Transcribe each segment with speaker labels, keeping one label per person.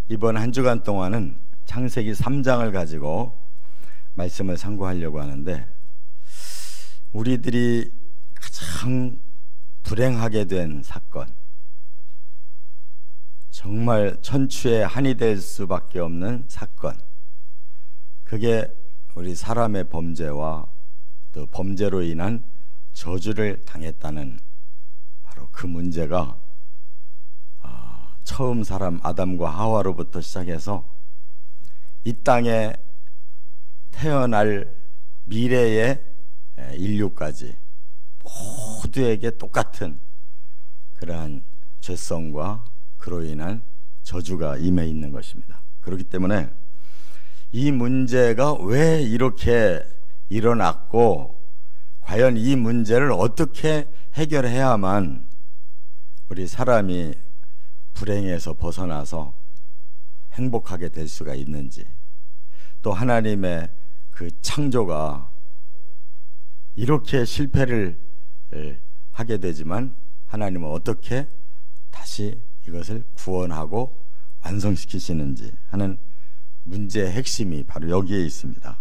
Speaker 1: 이번 한 주간 동안은 창세기 3장을 가지고 말씀을 상고하려고 하는데, 우리들이 가장 불행하게 된 사건, 정말 천추의 한이 될 수밖에 없는 사건, 그게 우리 사람의 범죄와 또 범죄로 인한 저주를 당했다는 바로 그 문제가 처음 사람 아담과 하와로부터 시작해서 이 땅에 태어날 미래의 인류까지 모두에게 똑같은 그러한 죄성과 그로 인한 저주가 임해 있는 것입니다. 그렇기 때문에 이 문제가 왜 이렇게 일어났고, 과연 이 문제를 어떻게 해결해야만 우리 사람이 불행에서 벗어나서 행복하게 될 수가 있는지, 또 하나님의 그 창조가 이렇게 실패를 하게 되지만 하나님은 어떻게 다시 이것을 구원하고 완성시키시는지 하는 문제의 핵심이 바로 여기에 있습니다.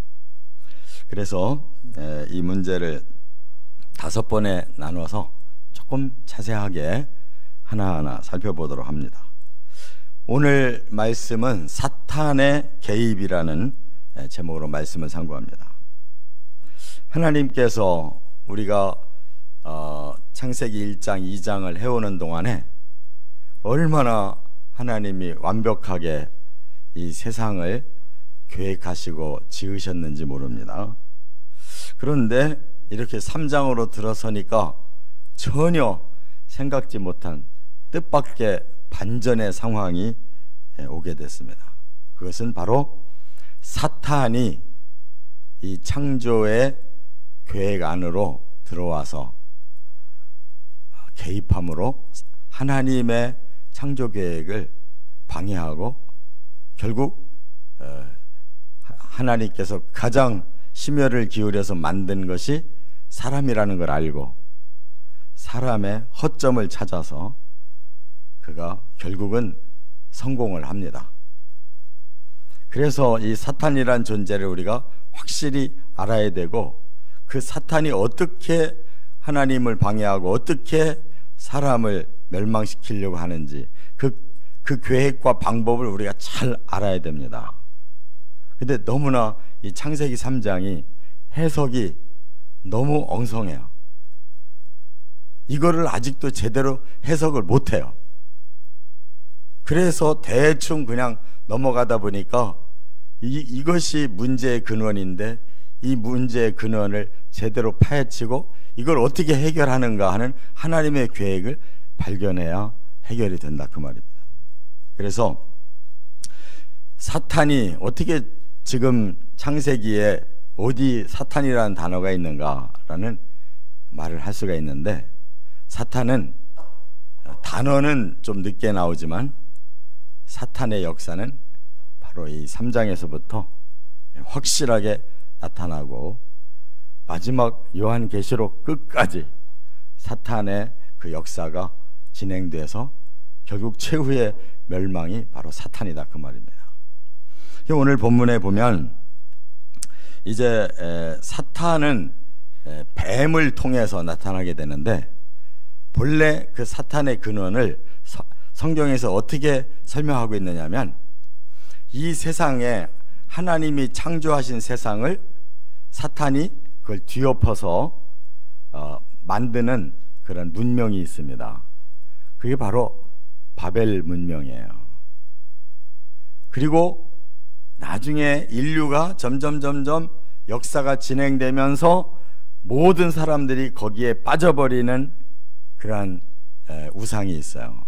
Speaker 1: 그래서 이 문제를 5번에 나눠서 조금 자세하게 하나하나 살펴보도록 합니다. 오늘 말씀은 사탄의 개입이라는 제목으로 말씀을 상고합니다. 하나님께서 우리가 창세기 1장, 2장을 해오는 동안에 얼마나 하나님이 완벽하게 이 세상을 계획하시고 지으셨는지 모릅니다. 그런데 이렇게 3장으로 들어서니까 전혀 생각지 못한 뜻밖의 반전의 상황이 오게 됐습니다. 그것은 바로 사탄이 이 창조의 계획 안으로 들어와서 개입함으로 하나님의 창조 계획을 방해하고, 결국 하나님께서 가장 심혈을 기울여서 만든 것이 사람이라는 걸 알고 사람의 허점을 찾아서 그가 결국은 성공을 합니다. 그래서 이 사탄이란 존재를 우리가 확실히 알아야 되고, 그 사탄이 어떻게 하나님을 방해하고 어떻게 사람을 멸망시키려고 하는지 그 계획과 방법을 우리가 잘 알아야 됩니다. 근데 너무나 이 창세기 3장이 해석이 너무 엉성해요. 이거를 아직도 제대로 해석을 못해요. 그래서 대충 그냥 넘어가다 보니까 이것이 문제의 근원인데, 이 문제의 근원을 제대로 파헤치고 이걸 어떻게 해결하는가 하는 하나님의 계획을 발견해야 해결이 된다, 그 말입니다. 그래서 사탄이 어떻게, 지금 창세기에 어디 사탄이라는 단어가 있는가라는 말을 할 수가 있는데, 사탄은 단어는 좀 늦게 나오지만 사탄의 역사는 바로 이 3장에서부터 확실하게 나타나고, 마지막 요한계시록 끝까지 사탄의 그 역사가 진행돼서 결국 최후의 멸망이 바로 사탄이다, 그 말입니다. 오늘 본문에 보면 이제 사탄은 뱀을 통해서 나타나게 되는데, 본래 그 사탄의 근원을 성경에서 어떻게 설명하고 있느냐면, 이 세상에 하나님이 창조하신 세상을 사탄이 그걸 뒤엎어서 만드는 그런 문명이 있습니다. 그게 바로 바벨 문명이에요. 그리고 나중에 인류가 점점 역사가 진행되면서 모든 사람들이 거기에 빠져버리는 그러한 우상이 있어요.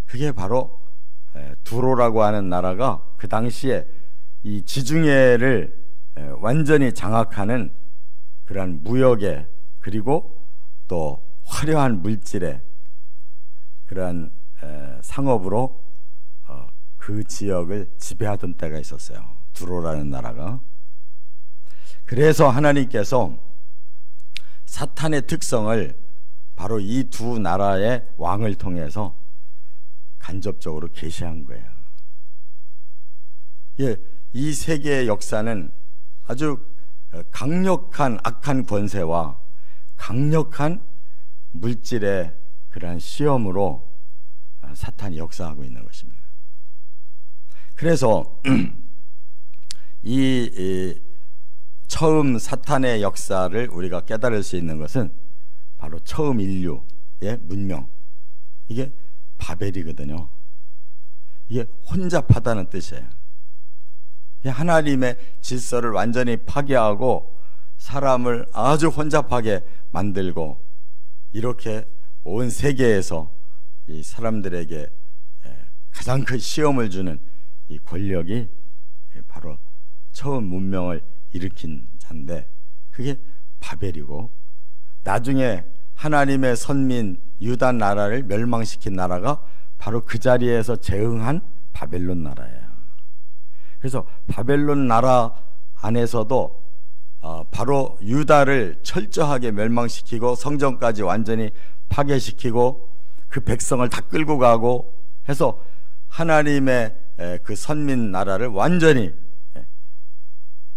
Speaker 1: 그게 바로 두로라고 하는 나라가 그 당시에 이 지중해를 완전히 장악하는 그러한 무역의, 그리고 또 화려한 물질의 그러한 상업으로 그 지역을 지배하던 때가 있었어요, 두로라는 나라가. 그래서 하나님께서 사탄의 특성을 바로 이 두 나라의 왕을 통해서 간접적으로 계시한 거예요. 예, 이 세계의 역사는 아주 강력한 악한 권세와 강력한 물질의 그러한 시험으로 사탄이 역사하고 있는 것입니다. 그래서 이 처음 사탄의 역사를 우리가 깨달을 수 있는 것은 바로 처음 인류의 문명, 이게 바벨이거든요. 이게 혼잡하다는 뜻이에요. 하나님의 질서를 완전히 파괴하고 사람을 아주 혼잡하게 만들고 이렇게 온 세계에서 이 사람들에게 가장 큰 시험을 주는 이 권력이 바로 처음 문명을 일으킨 자인데, 그게 바벨이고, 나중에 하나님의 선민 유다 나라를 멸망시킨 나라가 바로 그 자리에서 재응한 바벨론 나라예요. 그래서 바벨론 나라 안에서도 바로 유다를 철저하게 멸망시키고 성전까지 완전히 파괴시키고 그 백성을 다 끌고 가고 해서 하나님의 그 선민 나라를 완전히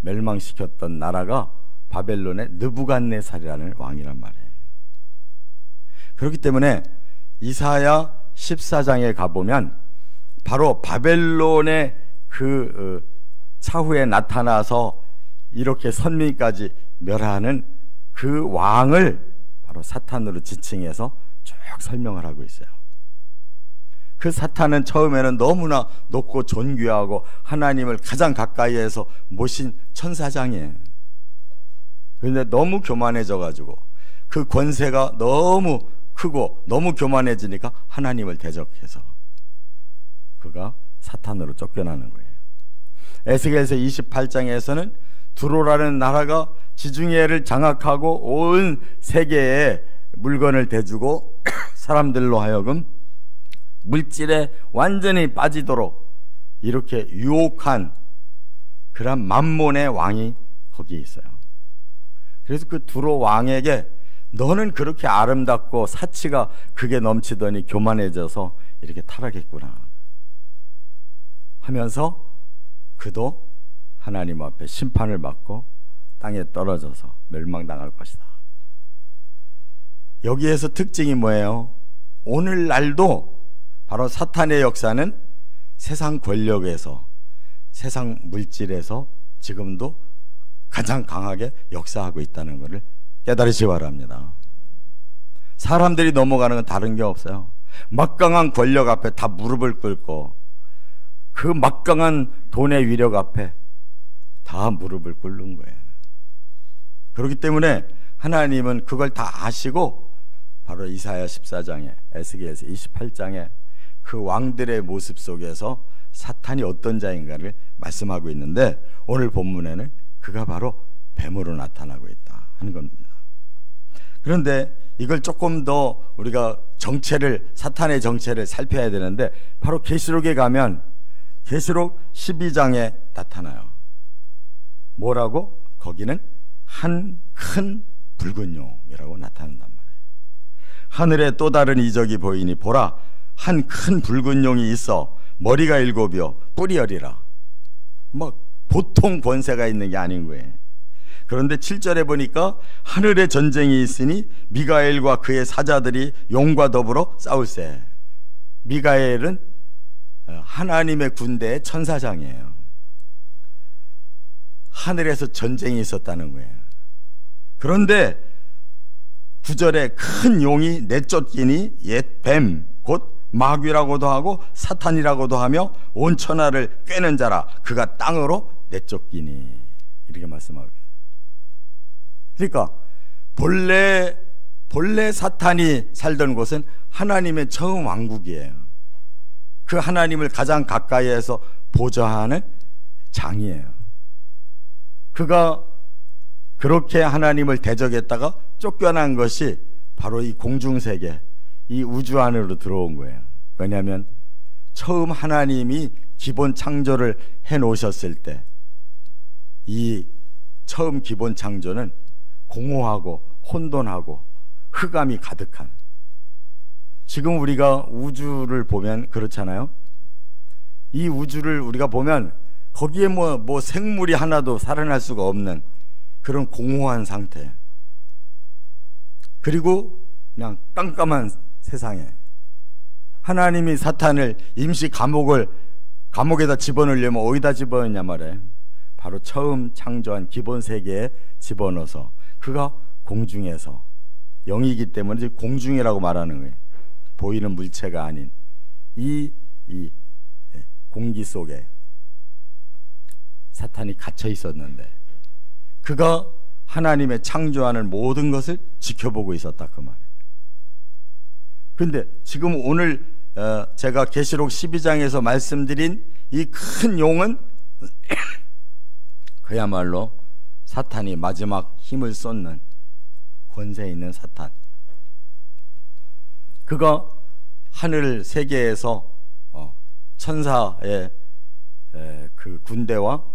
Speaker 1: 멸망시켰던 나라가 바벨론의 느부갓네살이라는 왕이란 말이에요. 그렇기 때문에 이사야 14장에 가보면 바로 바벨론의 그 차후에 나타나서 이렇게 선민까지 멸하는 그 왕을 바로 사탄으로 지칭해서 쭉 설명을 하고 있어요. 그 사탄은 처음에는 너무나 높고 존귀하고 하나님을 가장 가까이에서 모신 천사장이에요. 그런데 너무 교만해져 가지고 그 권세가 너무 크고 너무 교만해지니까 하나님을 대적해서 그가 사탄으로 쫓겨나는 거예요. 에스겔서 28장에서는 두로라는 나라가 지중해를 장악하고 온 세계에 물건을 대주고 사람들로 하여금 물질에 완전히 빠지도록 이렇게 유혹한 그런 만몬의 왕이 거기에 있어요. 그래서 그 두로 왕에게 너는 그렇게 아름답고 사치가 극에 넘치더니 교만해져서 이렇게 타락했구나 하면서 그도 하나님 앞에 심판을 받고 땅에 떨어져서 멸망당할 것이다. 여기에서 특징이 뭐예요? 오늘날도 바로 사탄의 역사는 세상 권력에서, 세상 물질에서 지금도 가장 강하게 역사하고 있다는 것을 깨달으시기 바랍니다. 사람들이 넘어가는 건 다른 게 없어요. 막강한 권력 앞에 다 무릎을 꿇고 그 막강한 돈의 위력 앞에 다 무릎을 꿇는 거예요. 그렇기 때문에 하나님은 그걸 다 아시고 바로 이사야 14장에 에스겔서 28장에 그 왕들의 모습 속에서 사탄이 어떤 자인가를 말씀하고 있는데, 오늘 본문에는 그가 바로 뱀으로 나타나고 있다 하는 겁니다. 그런데 이걸 조금 더 우리가 사탄의 정체를 살펴야 되는데, 바로 계시록에 가면 계시록 12장에 나타나요. 뭐라고? 거기는 한 큰 붉은 용이라고 나타난단 말이에요. 하늘에 또 다른 이적이 보이니 보라, 한 큰 붉은 용이 있어 머리가 7이요 뿔이 10이라. 보통 권세가 있는 게 아닌 거예요. 그런데 7절에 보니까 하늘에 전쟁이 있으니 미가엘과 그의 사자들이 용과 더불어 싸울세. 미가엘은 하나님의 군대의 천사장이에요. 하늘에서 전쟁이 있었다는 거예요. 그런데 9절에 큰 용이 내쫓기니 옛 뱀 곧 마귀라고도 하고 사탄이라고도 하며 온 천하를 꿰는 자라 그가 땅으로 내쫓기니, 이렇게 말씀하고 있어요. 그러니까 본래 사탄이 살던 곳은 하나님의 처음 왕국이에요. 그 하나님을 가장 가까이에서 보좌하는 장이에요. 그가 그렇게 하나님을 대적했다가 쫓겨난 것이 바로 이 공중세계, 이 우주 안으로 들어온 거예요. 왜냐하면 처음 하나님이 기본 창조를 해놓으셨을 때 이 처음 기본 창조는 공허하고 혼돈하고 흑암이 가득한, 지금 우리가 우주를 보면 그렇잖아요. 이 우주를 우리가 보면 거기에 뭐 생물이 하나도 살아날 수가 없는 그런 공허한 상태. 그리고 그냥 깜깜한 세상에 하나님이 사탄을 임시 감옥에다 집어넣으려면 어디다 집어넣냐 말이에요. 바로 처음 창조한 기본 세계에 집어넣어서 그가 공중에서 영이기 때문에 공중이라고 말하는 거예요. 보이는 물체가 아닌 이 공기 속에 사탄이 갇혀 있었는데 그가 하나님의 창조하는 모든 것을 지켜보고 있었다 그 말이에요. 그런데 지금 오늘 제가 계시록 12장에서 말씀드린 이 큰 용은 그야말로 사탄이 마지막 힘을 쏟는 권세 있는 사탄. 그가 하늘 세계에서 천사의 그 군대와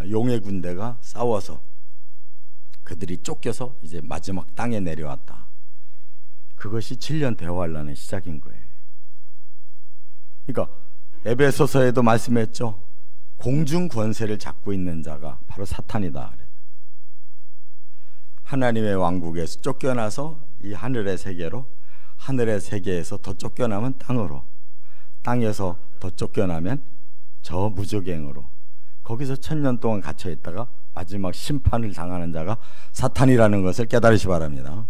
Speaker 1: 용의 군대가 싸워서 그들이 쫓겨서 이제 마지막 땅에 내려왔다. 그것이 7년 대환란의 시작인 거예요. 그러니까 에베소서에도 말씀했죠. 공중 권세를 잡고 있는 자가 바로 사탄이다. 하나님의 왕국에서 쫓겨나서 이 하늘의 세계로, 하늘의 세계에서 더 쫓겨나면 땅으로, 땅에서 더 쫓겨나면 저 무저갱으로, 거기서 1000년 동안 갇혀 있다가 마지막 심판을 당하는 자가 사탄이라는 것을 깨달으시 바랍니다.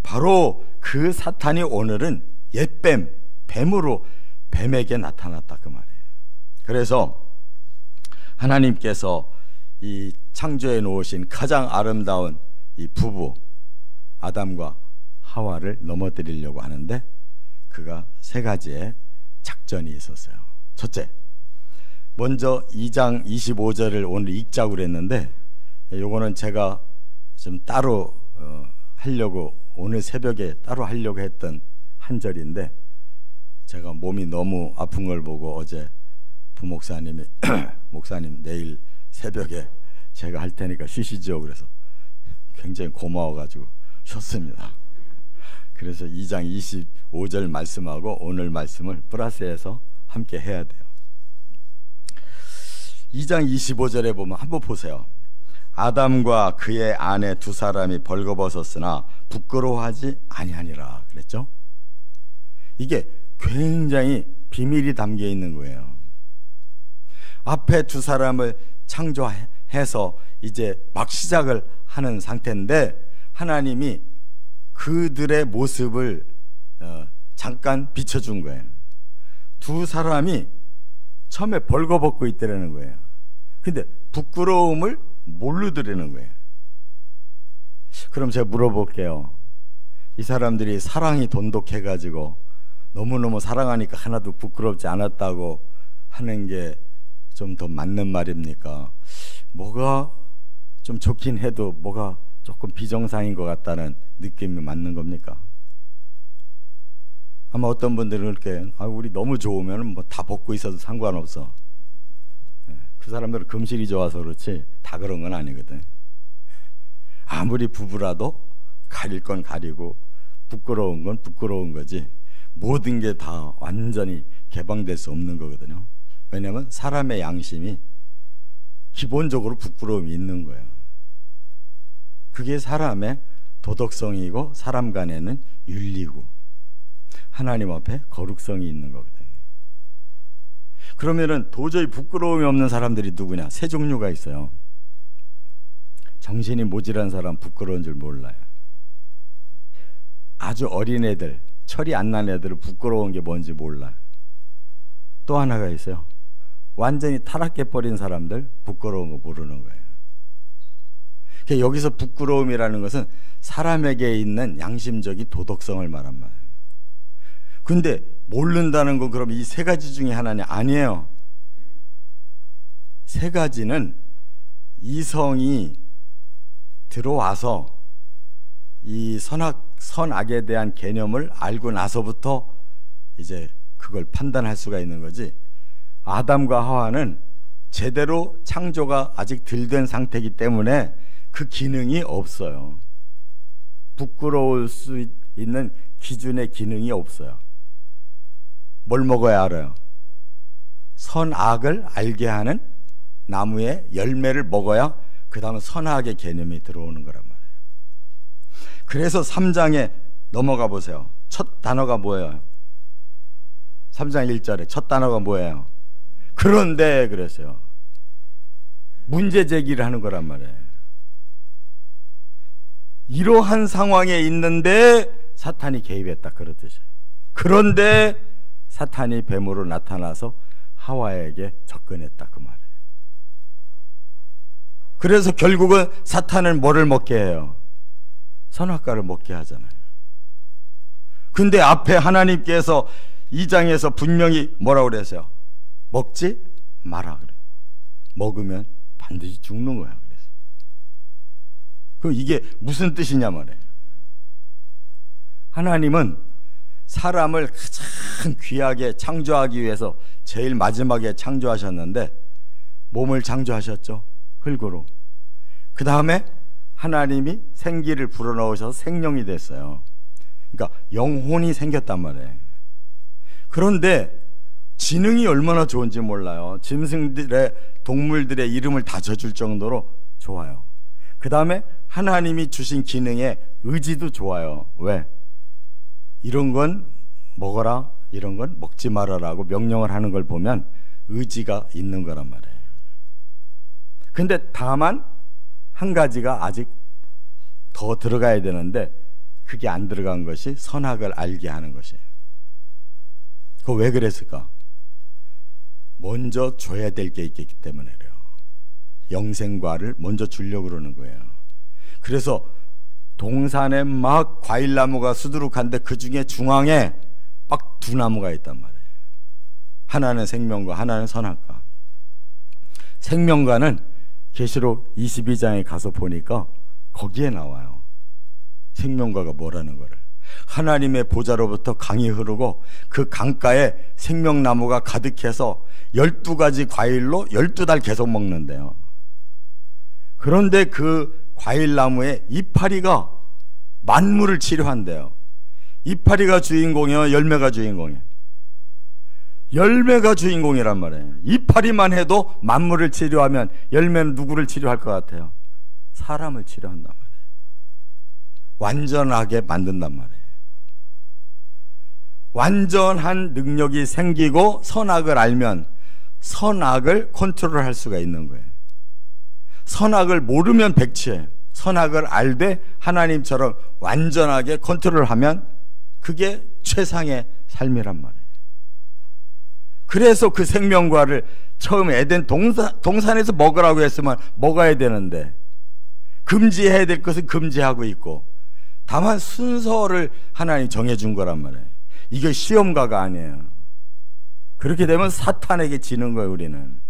Speaker 1: 바로 그 사탄이 오늘은 옛뱀, 뱀으로 뱀에게 나타났다 그 말이에요. 그래서 하나님께서 이 창조해 놓으신 가장 아름다운 이 부부 아담과 하와를 넘어뜨리려고 하는데 그가 세 가지의 작전이 있었어요. 첫째, 먼저 2장 25절을 오늘 읽자고 그랬는데 요거는 제가 좀 따로 하려고 오늘 새벽에 따로 하려고 했던 한 절인데 제가 몸이 너무 아픈 걸 보고 어제 부목사님이 목사님 내일 새벽에 제가 할 테니까 쉬시죠 그래서 굉장히 고마워가지고 쉬었습니다. 그래서 2장 25절 말씀하고 오늘 말씀을 플러스해서 함께 해야 돼요. 2장 25절에 보면 한번 보세요. 아담과 그의 아내 두 사람이 벌거벗었으나 부끄러워하지 아니하니라 그랬죠. 이게 굉장히 비밀이 담겨 있는 거예요. 앞에 두 사람을 창조해서 이제 막 시작을 하는 상태인데 하나님이 그들의 모습을 잠깐 비춰준 거예요. 두 사람이 처음에 벌거벗고 있더라는 거예요. 근데 부끄러움을 모르더라는 거예요. 그럼 제가 물어볼게요. 이 사람들이 사랑이 돈독해가지고 너무너무 사랑하니까 하나도 부끄럽지 않았다고 하는 게 좀 더 맞는 말입니까? 뭐가 좀 좋긴 해도 뭐가 조금 비정상인 것 같다는 느낌이 맞는 겁니까? 아마 어떤 분들은 그렇게 우리 너무 좋으면 뭐 다 벗고 있어도 상관없어. 그 사람들은 금실이 좋아서 그렇지 다 그런 건 아니거든. 아무리 부부라도 가릴 건 가리고 부끄러운 건 부끄러운 거지 모든 게 다 완전히 개방될 수 없는 거거든요. 왜냐하면 사람의 양심이 기본적으로 부끄러움이 있는 거예요. 그게 사람의 도덕성이고 사람 간에는 윤리고 하나님 앞에 거룩성이 있는 거거든요. 그러면은 도저히 부끄러움이 없는 사람들이 누구냐? 세 종류가 있어요. 정신이 모질한 사람 부끄러운 줄 몰라요. 아주 어린 애들, 철이 안 난 애들은 부끄러운 게 뭔지 몰라요. 또 하나가 있어요. 완전히 타락해버린 사람들 부끄러운 거 모르는 거예요. 그러니까 여기서 부끄러움이라는 것은 사람에게 있는 양심적인 도덕성을 말한 말이에요. 근데 모른다는 건 그럼 이 세 가지 중에 하나냐? 아니에요. 세 가지는 이성이 들어와서 이 선악에 대한 개념을 알고 나서부터 이제 그걸 판단할 수가 있는 거지. 아담과 하와는 제대로 창조가 아직 덜 된 상태이기 때문에 그 기능이 없어요. 부끄러울 수 있는 기준의 기능이 없어요. 뭘 먹어야 알아요? 선악을 알게 하는 나무의 열매를 먹어야 그 다음에 선악의 개념이 들어오는 거란 말이에요. 그래서 3장에 넘어가 보세요. 첫 단어가 뭐예요? 3장 1절에 첫 단어가 뭐예요? 그런데 그랬어요. 문제 제기를 하는 거란 말이에요. 이러한 상황에 있는데 사탄이 개입했다, 그런 뜻이에요. 그런데 사탄이 뱀으로 나타나서 하와에게 접근했다, 그 말이에요. 그래서 결국은 사탄은 뭐를 먹게 해요? 선악과를 먹게 하잖아요. 근데 앞에 하나님께서 2장에서 분명히 뭐라고 그랬어요? 먹지 마라 그래. 먹으면 반드시 죽는 거야. 그래서 그럼 이게 무슨 뜻이냐 말이에요. 하나님은 사람을 가장 귀하게 창조하기 위해서 제일 마지막에 창조하셨는데 몸을 창조하셨죠. 흙으로. 그 다음에 하나님이 생기를 불어넣으셔서 생명이 됐어요. 그러니까 영혼이 생겼단 말이에요. 그런데 지능이 얼마나 좋은지 몰라요. 짐승들의, 동물들의 이름을 다 져줄 정도로 좋아요. 그 다음에 하나님이 주신 기능에 의지도 좋아요. 왜? 이런 건 먹어라, 이런 건 먹지 말아라고 명령을 하는 걸 보면 의지가 있는 거란 말이에요. 근데 다만 한 가지가 아직 더 들어가야 되는데 그게 안 들어간 것이 선악을 알게 하는 것이에요. 그거 왜 그랬을까? 먼저 줘야 될 게 있기 때문에 그래요. 영생과를 먼저 주려고 그러는 거예요. 그래서 동산에 막 과일나무가 수두룩한데 그 중에 중앙에 막 두 나무가 있단 말이에요. 하나는 생명과, 하나는 선악과. 생명과는 계시록 22장에 가서 보니까 거기에 나와요. 생명과가 뭐라는 거를. 하나님의 보좌로부터 강이 흐르고 그 강가에 생명나무가 가득해서 12가지 과일로 12달 계속 먹는데요. 그런데 그 과일나무의 이파리가 만물을 치료한대요. 이파리가 주인공이요, 열매가 주인공이에요? 열매가 주인공이란 말이에요. 이파리만 해도 만물을 치료하면 열매는 누구를 치료할 것 같아요? 사람을 치료한단 말이에요. 완전하게 만든단 말이에요. 완전한 능력이 생기고 선악을 알면 선악을 컨트롤할 수가 있는 거예요. 선악을 모르면 백치예요. 선악을 알되 하나님처럼 완전하게 컨트롤하면 그게 최상의 삶이란 말이에요. 그래서 그 생명과를 처음 에덴 동산에서 먹으라고 했으면 먹어야 되는데 금지해야 될 것은 금지하고 있고 다만 순서를 하나님이 정해준 거란 말이에요. 이게 시험가가 아니에요. 그렇게 되면 사탄에게 지는 거예요. 우리는.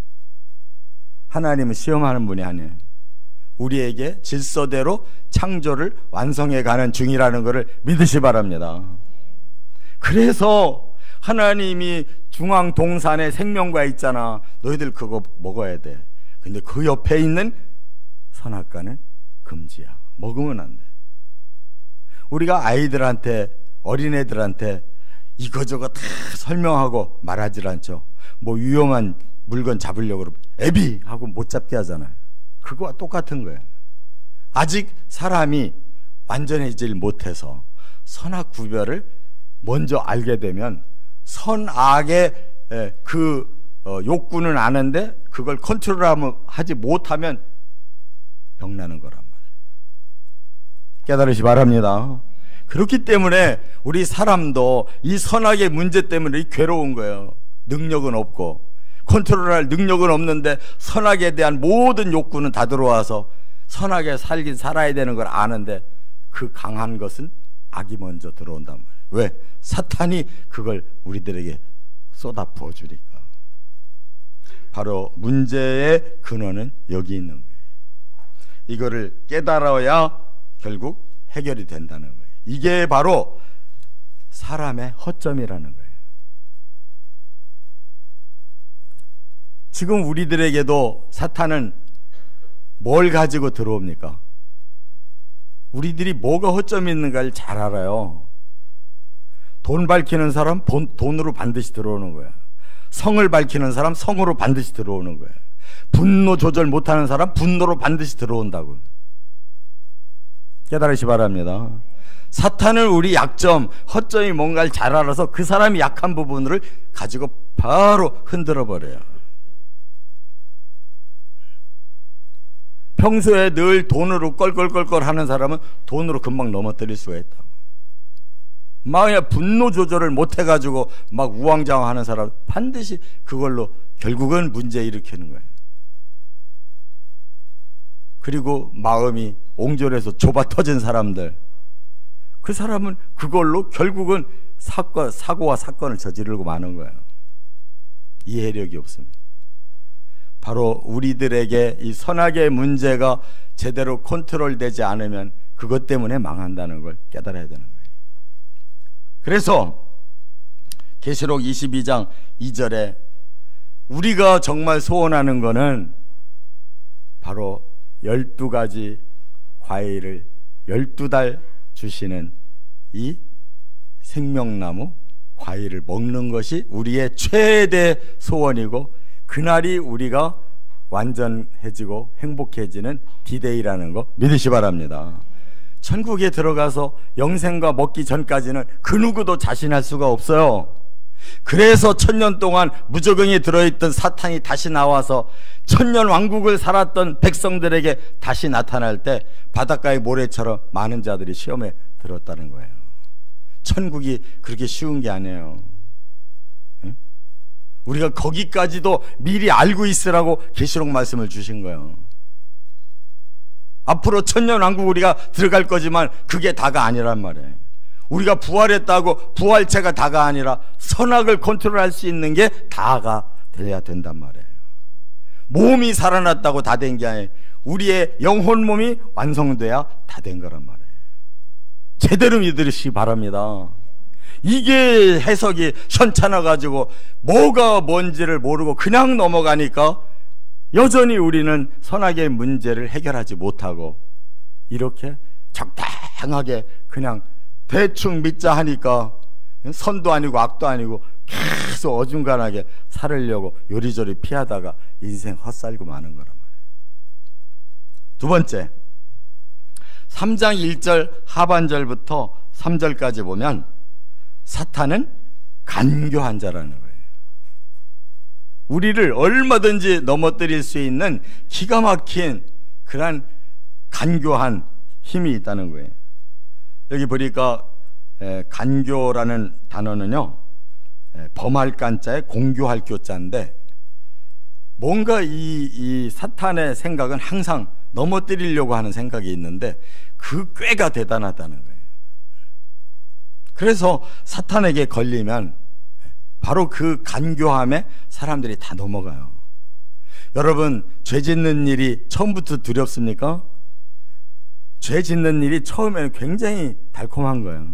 Speaker 1: 하나님은 시험하는 분이 아니에요. 우리에게 질서대로 창조를 완성해가는 중이라는 것을 믿으시 바랍니다. 그래서 하나님이 중앙 동산에 생명과 있잖아. 너희들 그거 먹어야 돼. 근데 그 옆에 있는 선악과는 금지야. 먹으면 안 돼. 우리가 아이들한테, 어린애들한테 이거저거 다 설명하고 말하질 않죠. 뭐 위험한 물건 잡으려고 그러면 애비! 하고 못 잡게 하잖아요. 그거와 똑같은 거예요. 아직 사람이 완전해지질 못해서 선악 구별을 먼저 알게 되면 선악의 욕구는 아는데 그걸 컨트롤하지 못하면 병나는 거란 말이에요. 깨달으시 바랍니다. 그렇기 때문에 우리 사람도 이 선악의 문제 때문에 괴로운 거예요. 능력은 없고 컨트롤할 능력은 없는데 선악에 대한 모든 욕구는 다 들어와서 선악에 살긴 살아야 되는 걸 아는데 그 강한 것은 악이 먼저 들어온단 말이에요. 왜? 사탄이 그걸 우리들에게 쏟아 부어주니까. 바로 문제의 근원은 여기 있는 거예요. 이거를 깨달아야 결국 해결이 된다는 거예요. 이게 바로 사람의 허점이라는 거예요. 지금 우리들에게도 사탄은 뭘 가지고 들어옵니까? 우리들이 뭐가 허점이 있는가를 잘 알아요. 돈 밝히는 사람 돈으로 반드시 들어오는 거야. 성을 밝히는 사람 성으로 반드시 들어오는 거야. 분노 조절 못하는 사람 분노로 반드시 들어온다고. 깨달으시 바랍니다. 사탄은 우리 약점, 허점이 뭔가를 잘 알아서 그 사람이 약한 부분을 가지고 바로 흔들어 버려요. 평소에 늘 돈으로 껄껄껄껄 하는 사람은 돈으로 금방 넘어뜨릴 수가 있다고. 막 그냥 분노 조절을 못 해가지고 막 우왕좌왕하는 사람 반드시 그걸로 결국은 문제 일으키는 거예요. 그리고 마음이 옹졸해서 좁아 터진 사람들, 그 사람은 그걸로 결국은 사고와 사건을 저지르고 마는 거예요. 이해력이 없습니다. 바로 우리들에게 이 선악의 문제가 제대로 컨트롤되지 않으면 그것 때문에 망한다는 걸 깨달아야 되는 거예요. 그래서 계시록 22장 2절에 우리가 정말 소원하는 거는 바로 12가지 과일을 12달 주시는 이 생명나무 과일을 먹는 것이 우리의 최대 소원이고, 그날이 우리가 완전해지고 행복해지는 디데이라는 거 믿으시 바랍니다. 천국에 들어가서 영생과 먹기 전까지는 그 누구도 자신할 수가 없어요. 그래서 1000년 동안 무저갱이에 들어있던 사탄이 다시 나와서 1000년 왕국을 살았던 백성들에게 다시 나타날 때 바닷가의 모래처럼 많은 자들이 시험에 들었다는 거예요. 천국이 그렇게 쉬운 게 아니에요. 우리가 거기까지도 미리 알고 있으라고 계시록 말씀을 주신 거예요. 앞으로 1000년 왕국 우리가 들어갈 거지만 그게 다가 아니란 말이에요. 우리가 부활했다고 부활체가 다가 아니라 선악을 컨트롤할 수 있는 게 다가 돼야 된단 말이에요. 몸이 살아났다고 다 된 게 아니에요. 우리의 영혼 몸이 완성돼야 다 된 거란 말이에요. 제대로 믿으시기 바랍니다. 이게 해석이 현찮아가지고 뭐가 뭔지를 모르고 그냥 넘어가니까 여전히 우리는 선악의 문제를 해결하지 못하고 이렇게 적당하게 그냥 대충 믿자 하니까 선도 아니고 악도 아니고 계속 어중간하게 살으려고 요리조리 피하다가 인생 헛살고 마는 거란 말이에요. 두 번째, 3장 1절 하반절부터 3절까지 보면 사탄은 간교한 자라는 거예요. 우리를 얼마든지 넘어뜨릴 수 있는 기가 막힌 그런 간교한 힘이 있다는 거예요. 여기 보니까 간교라는 단어는요, 범할 간자에 공교할 교자인데, 뭔가 이 사탄의 생각은 항상 넘어뜨리려고 하는 생각이 있는데 그 꾀가 대단하다는 거예요. 그래서 사탄에게 걸리면 바로 그 간교함에 사람들이 다 넘어가요. 여러분, 죄 짓는 일이 처음부터 두렵습니까? 죄 짓는 일이 처음에는 굉장히 달콤한 거예요.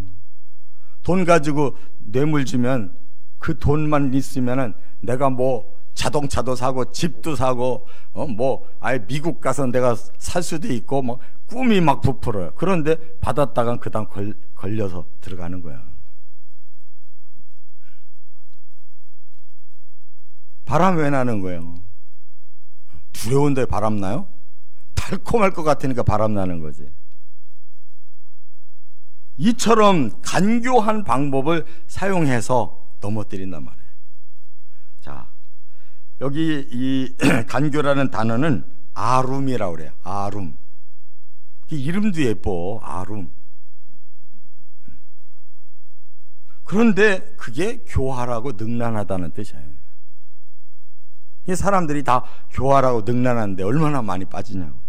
Speaker 1: 돈 가지고 뇌물 주면 그 돈만 있으면은 내가 뭐 자동차도 사고 집도 사고 뭐 아예 미국 가서 내가 살 수도 있고 뭐 꿈이 막 부풀어요. 그런데 받았다간 그 다음 걸려서 들어가는 거야. 바람 왜 나는 거예요? 두려운데 바람 나요? 달콤할 것 같으니까 바람 나는 거지. 이처럼 간교한 방법을 사용해서 넘어뜨린단 말이에요. 자, 여기 이 간교라는 단어는 아룸이라고 그래요. 아룸. 이름도 예뻐. 아룸. 그런데 그게 교활하고 능란하다는 뜻이에요. 사람들이 다 교활하고 능란한데 얼마나 많이 빠지냐고.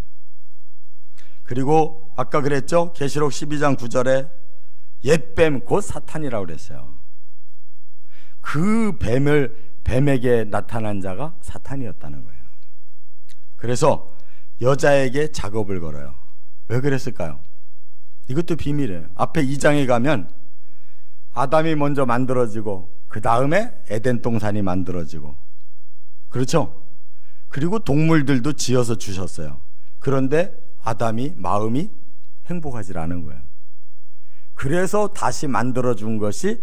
Speaker 1: 그리고 아까 그랬죠? 계시록 12장 9절에 옛뱀 곧 사탄이라고 그랬어요. 그 뱀에게 나타난 자가 사탄이었다는 거예요. 그래서 여자에게 작업을 걸어요. 왜 그랬을까요? 이것도 비밀이에요. 앞에 2장에 가면 아담이 먼저 만들어지고 그 다음에 에덴 동산이 만들어지고, 그렇죠? 그리고 동물들도 지어서 주셨어요. 그런데 아담이 마음이 행복하지 않은 거예요. 그래서 다시 만들어준 것이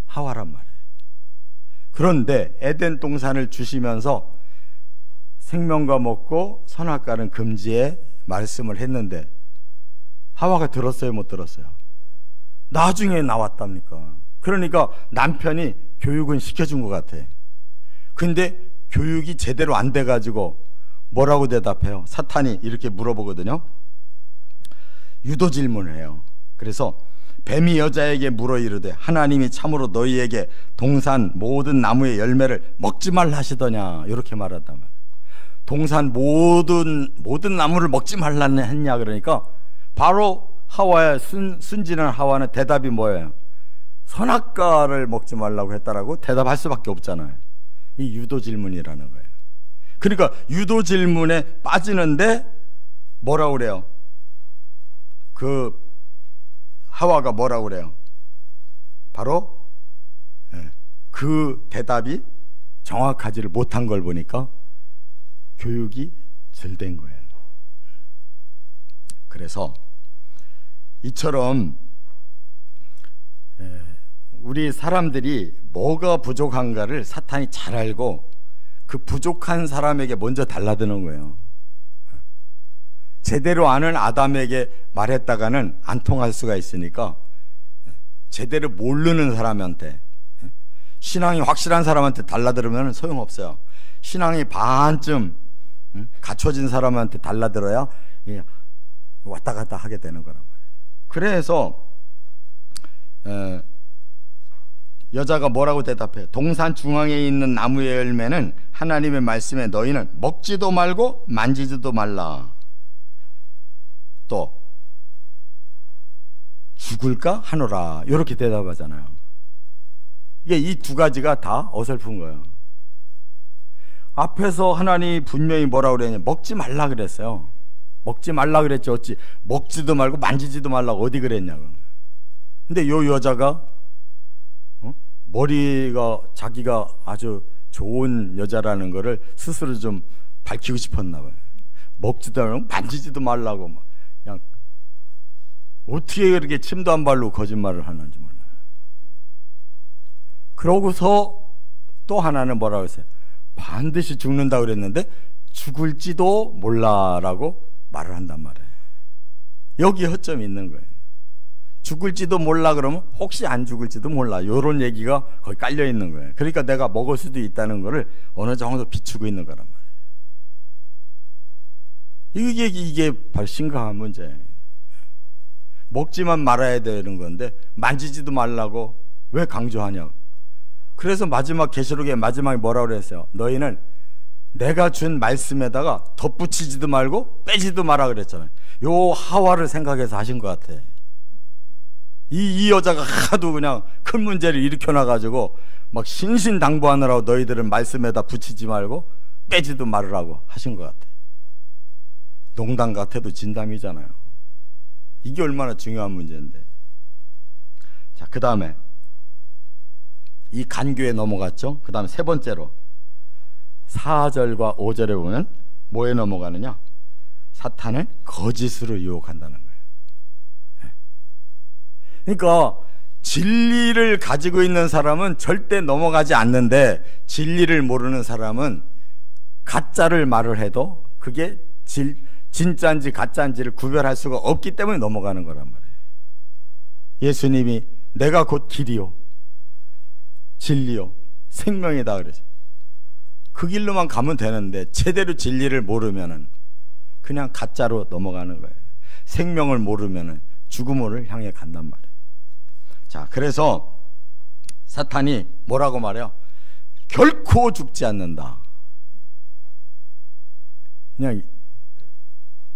Speaker 1: 하와란 말이에요. 그런데 에덴 동산을 주시면서 생명과 먹고 선악과는 금지의 말씀을 했는데 하와가 들었어요, 못 들었어요? 나중에 나왔답니까? 그러니까 남편이 교육은 시켜준 것 같아. 근데 교육이 제대로 안 돼가지고 뭐라고 대답해요? 사탄이 이렇게 물어보거든요. 유도 질문을 해요. 그래서 뱀이 여자에게 물어 이르되 하나님이 참으로 너희에게 동산 모든 나무의 열매를 먹지 말라 하시더냐, 이렇게 말한단 말이에요. 동산 모든 나무를 먹지 말라 했냐, 그러니까 바로 하와의 순진한 하와는 대답이 뭐예요? 선악과를 먹지 말라고 했다라고 대답할 수밖에 없잖아요. 이 유도 질문이라는 거예요. 그러니까 유도 질문에 빠지는데 뭐라고 그래요? 그 하와가 뭐라고 그래요? 바로 그 대답이 정확하지를 못한 걸 보니까 교육이 덜 된 거예요. 그래서 이처럼 우리 사람들이 뭐가 부족한가를 사탄이 잘 알고 그 부족한 사람에게 먼저 달라드는 거예요. 제대로 아는 아담에게 말했다가는 안 통할 수가 있으니까 제대로 모르는 사람한테, 신앙이 확실한 사람한테 달라들으면 소용없어요. 신앙이 반쯤 갖춰진 사람한테 달라들어야 왔다 갔다 하게 되는 거란 말이에요. 그래서 여자가 뭐라고 대답해요? 동산 중앙에 있는 나무의 열매는 하나님의 말씀에 너희는 먹지도 말고 만지지도 말라. 또 죽을까 하노라, 이렇게 대답하잖아요. 이게 이 두 가지가 다 어설픈 거예요. 앞에서 하나님이 분명히 뭐라고 그랬냐, 먹지 말라 그랬어요. 먹지 말라 그랬지, 어찌 먹지도 말고 만지지도 말라고 어디 그랬냐고. 근데 요 여자가 머리가 자기가 아주 좋은 여자라는 거를 스스로 좀 밝히고 싶었나 봐요. 먹지도 말고 만지지도 말라고 막 그냥 어떻게 그렇게 침도 안 바르고 거짓말을 하는지 몰라요. 그러고서 또 하나는 뭐라고 했어요? 반드시 죽는다고 그랬는데 죽을지도 몰라라고 말을 한단 말이에요. 여기 허점이 있는 거예요. 죽을지도 몰라 그러면 혹시 안 죽을지도 몰라, 이런 얘기가 거기 깔려 있는 거예요. 그러니까 내가 먹을 수도 있다는 거를 어느 정도 비추고 있는 거란 말이에요. 이게 바로 심각한 문제예요. 먹지만 말아야 되는 건데 만지지도 말라고 왜 강조하냐고. 그래서 마지막 계시록의 마지막에 뭐라고 그랬어요? 너희는 내가 준 말씀에다가 덧붙이지도 말고 빼지도 마라 그랬잖아요. 요 하와를 생각해서 하신 것 같아. 이 여자가 하도 그냥 큰 문제를 일으켜놔가지고 막 신신당부하느라고 너희들은 말씀에다 붙이지 말고 빼지도 말으라고 하신 것 같아. 농담 같아도 진담이잖아요. 이게 얼마나 중요한 문제인데. 자, 그 다음에 이 간교에 넘어갔죠. 그 다음에 세 번째로 4절과 5절에 보면 뭐에 넘어가느냐, 사탄을 거짓으로 유혹한다는 거예요. 그러니까 진리를 가지고 있는 사람은 절대 넘어가지 않는데, 진리를 모르는 사람은 가짜를 말을 해도 그게 진짜인지 가짜인지를 구별할 수가 없기 때문에 넘어가는 거란 말이에요. 예수님이 내가 곧 길이요 진리요 생명이다 그러죠. 그 길로만 가면 되는데 제대로 진리를 모르면은 그냥 가짜로 넘어가는 거예요. 생명을 모르면은 죽음을 향해 간단 말이에요. 자, 그래서 사탄이 뭐라고 말해요? 결코 죽지 않는다. 그냥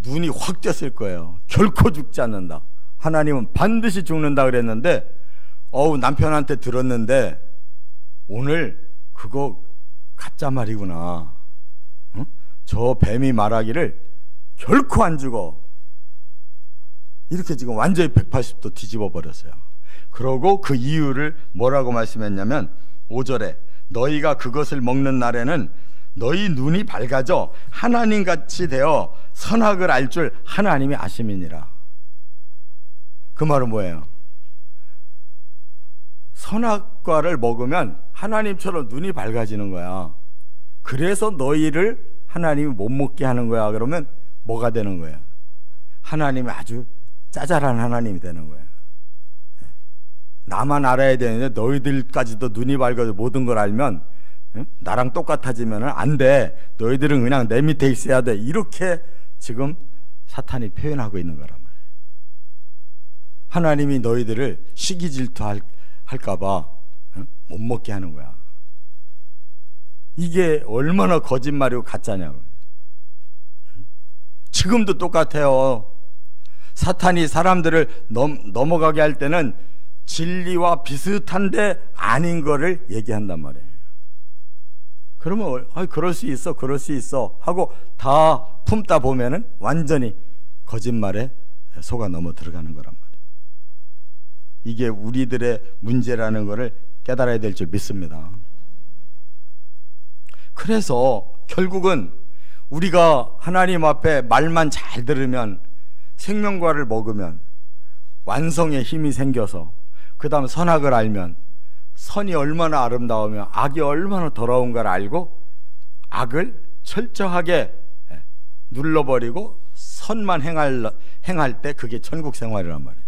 Speaker 1: 눈이 확 떴을 거예요. 결코 죽지 않는다. 하나님은 반드시 죽는다 그랬는데, 남편한테 들었는데 오늘 그거 가짜 말이구나. 응? 저 뱀이 말하기를 결코 안 죽어. 이렇게 지금 완전히 180도 뒤집어 버렸어요. 그러고 그 이유를 뭐라고 말씀했냐면 5절에 너희가 그것을 먹는 날에는 너희 눈이 밝아져 하나님같이 되어 선악을 알 줄 하나님이 아심이니라. 그 말은 뭐예요? 선악과를 먹으면 하나님처럼 눈이 밝아지는 거야. 그래서 너희를 하나님이 못 먹게 하는 거야. 그러면 뭐가 되는 거야? 하나님이 아주 짜잘한 하나님이 되는 거야. 나만 알아야 되는데 너희들까지도 눈이 밝아서 모든 걸 알면 나랑 똑같아지면 안 돼. 너희들은 그냥 내 밑에 있어야 돼. 이렇게 지금 사탄이 표현하고 있는 거란 말이에요. 하나님이 너희들을 시기 질투할까봐 못 먹게 하는 거야. 이게 얼마나 거짓말이고 가짜냐고. 지금도 똑같아요. 사탄이 사람들을 넘어가게 할 때는 진리와 비슷한데 아닌 거를 얘기한단 말이에요. 그러면 그럴 수 있어, 그럴 수 있어 하고 다 품다 보면은 완전히 거짓말에 속아 넘어 들어가는 거란 말이에요. 이게 우리들의 문제라는 거를 깨달아야 될 줄 믿습니다. 그래서 결국은 우리가 하나님 앞에 말만 잘 들으면, 생명과를 먹으면 완성의 힘이 생겨서, 그 다음 선악을 알면 선이 얼마나 아름다우며 악이 얼마나 더러운가를 알고 악을 철저하게 눌러버리고 선만 행할 때 그게 천국 생활이란 말이에요.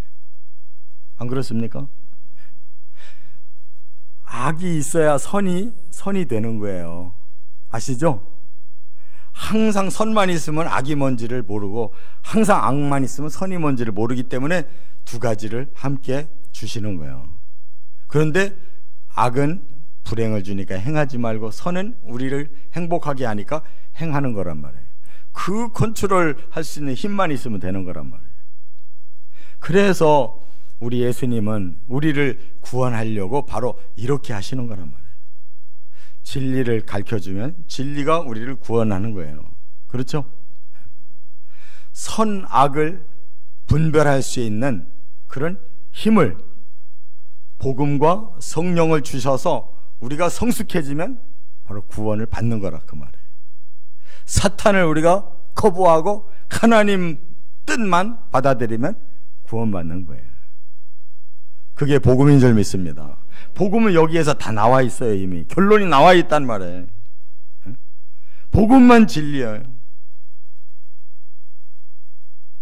Speaker 1: 안 그렇습니까? 악이 있어야 선이 되는 거예요. 아시죠? 항상 선만 있으면 악이 뭔지를 모르고 항상 악만 있으면 선이 뭔지를 모르기 때문에 두 가지를 함께 주시는 거예요. 그런데 악은 불행을 주니까 행하지 말고 선은 우리를 행복하게 하니까 행하는 거란 말이에요. 그 컨트롤 할 수 있는 힘만 있으면 되는 거란 말이에요. 그래서 우리 예수님은 우리를 구원하려고 바로 이렇게 하시는 거란 말이에요. 진리를 가르쳐주면 진리가 우리를 구원하는 거예요. 그렇죠? 선악을 분별할 수 있는 그런 힘을, 복음과 성령을 주셔서 우리가 성숙해지면 바로 구원을 받는 거라 그 말이에요. 사탄을 우리가 거부하고 하나님 뜻만 받아들이면 구원받는 거예요. 그게 복음인 줄 믿습니다. 복음은 여기에서 다 나와 있어요. 이미 결론이 나와 있단 말이에요. 복음만 진리예요.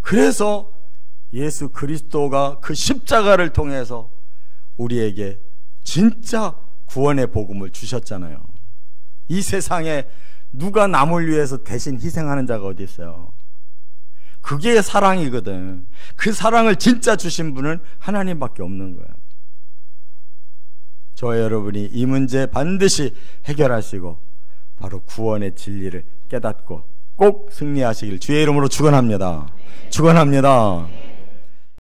Speaker 1: 그래서 예수 그리스도가 그 십자가를 통해서 우리에게 진짜 구원의 복음을 주셨잖아요. 이 세상에 누가 남을 위해서 대신 희생하는 자가 어디 있어요? 그게 사랑이거든. 그 사랑을 진짜 주신 분은 하나님밖에 없는 거예요. 저와 여러분이 이 문제 반드시 해결하시고 바로 구원의 진리를 깨닫고 꼭 승리하시길 주의 이름으로 축원합니다. 축원합니다.